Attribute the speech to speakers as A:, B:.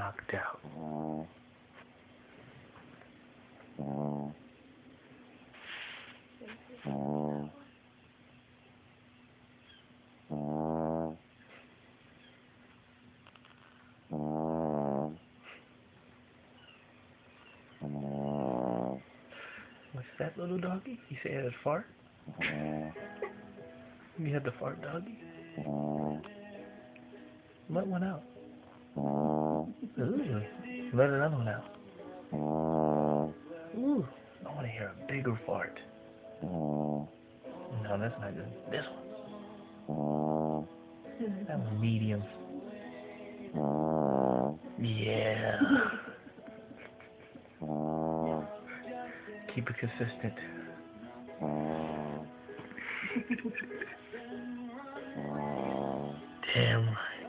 A: knocked out. What's that, little doggy? You say it had a fart? You had the fart, doggy? Let one out. Ooh, let another one out. Ooh, I want to hear a bigger fart. No, that's not good. This one. That was medium. Yeah. Keep it consistent. Damn right.